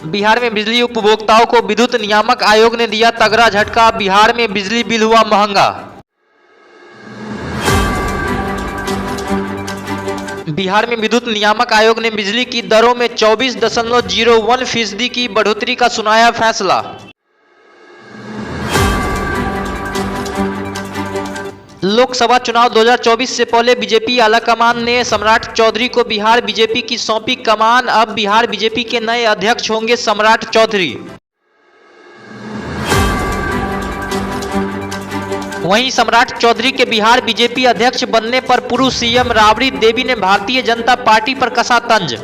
बिहार में बिजली उपभोक्ताओं को विद्युत नियामक आयोग ने दिया तगड़ा झटका। बिहार में बिजली बिल हुआ महंगा। बिहार में विद्युत नियामक आयोग ने बिजली की दरों में 24.01% की बढ़ोतरी का सुनाया फैसला। लोकसभा चुनाव 2024 से पहले बीजेपी आलाकमान ने सम्राट चौधरी को बिहार बीजेपी की सौंपी कमान। अब बिहार बीजेपी के नए अध्यक्ष होंगे सम्राट चौधरी। वहीं सम्राट चौधरी के बिहार बीजेपी अध्यक्ष बनने पर पूर्व सीएम राबड़ी देवी ने भारतीय जनता पार्टी पर कसा तंज।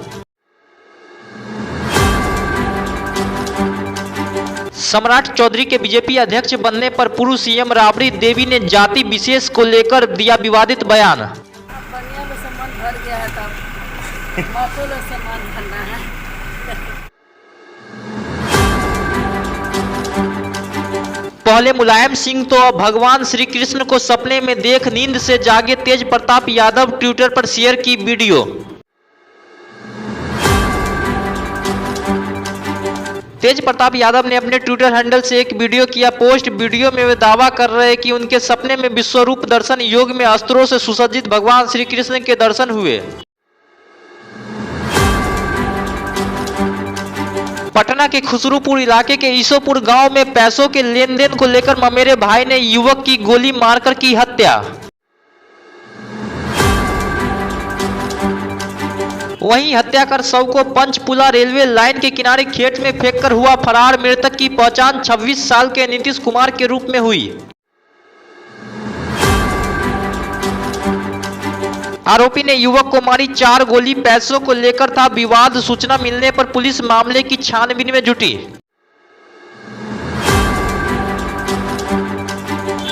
सम्राट चौधरी के बीजेपी अध्यक्ष बनने पर पूर्व सीएम राबड़ी देवी ने जाति विशेष को लेकर दिया विवादित बयान। भर गया है तब सम्मान भरना है। पहले मुलायम सिंह तो अब भगवान श्री कृष्ण को सपने में देख नींद से जागे तेज प्रताप यादव। ट्विटर पर शेयर की वीडियो। तेज प्रताप यादव ने अपने ट्विटर हैंडल से एक वीडियो किया पोस्ट। वीडियो में वे दावा कर रहे हैं कि उनके सपने में विश्वरूप दर्शन योग में अस्त्रों से सुसज्जित भगवान श्री कृष्ण के दर्शन हुए। पटना के खुसरूपुर इलाके के ईसोपुर गांव में पैसों के लेन देन को लेकर ममेरे भाई ने युवक की गोली मारकर की हत्या। वहीं हत्या कर शव को पंचपुला रेलवे लाइन के किनारे खेत में फेंककर हुआ फरार। मृतक की पहचान 26 साल के नीतीश कुमार के रूप में हुई। आरोपी ने युवक को मारी 4 गोली। पैसों को लेकर था विवाद। सूचना मिलने पर पुलिस मामले की छानबीन में जुटी।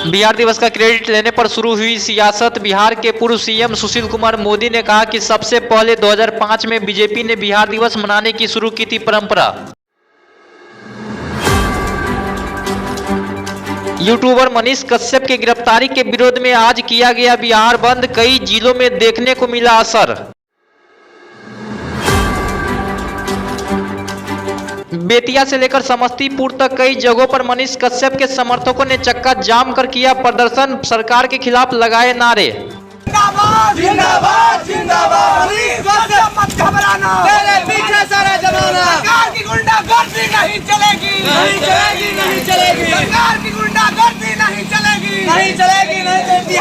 बिहार दिवस का क्रेडिट लेने पर शुरू हुई सियासत। बिहार के पूर्व सीएम सुशील कुमार मोदी ने कहा कि सबसे पहले 2005 में बीजेपी ने बिहार दिवस मनाने की शुरू की थी परंपरा। यूट्यूबर मनीष कश्यप की गिरफ्तारी के विरोध में आज किया गया बिहार बंद। कई जिलों में देखने को मिला असर। बेतिया से लेकर समस्तीपुर तक कई जगहों पर मनीष कश्यप के समर्थकों ने चक्का जाम कर किया प्रदर्शन। सरकार के खिलाफ लगाए नारे। जिंदाबाद जिंदाबाद जिंदाबाद, मत घबराना, तेरे पीछे सारा जमाना। सरकार की गुंडागर्दी नहीं चलेगी, नहीं चलेगी, नहीं चलेगी। सरकार की गुंडागर्दी नहीं चलेगी, नहीं चलेगी, नहीं चलेगी।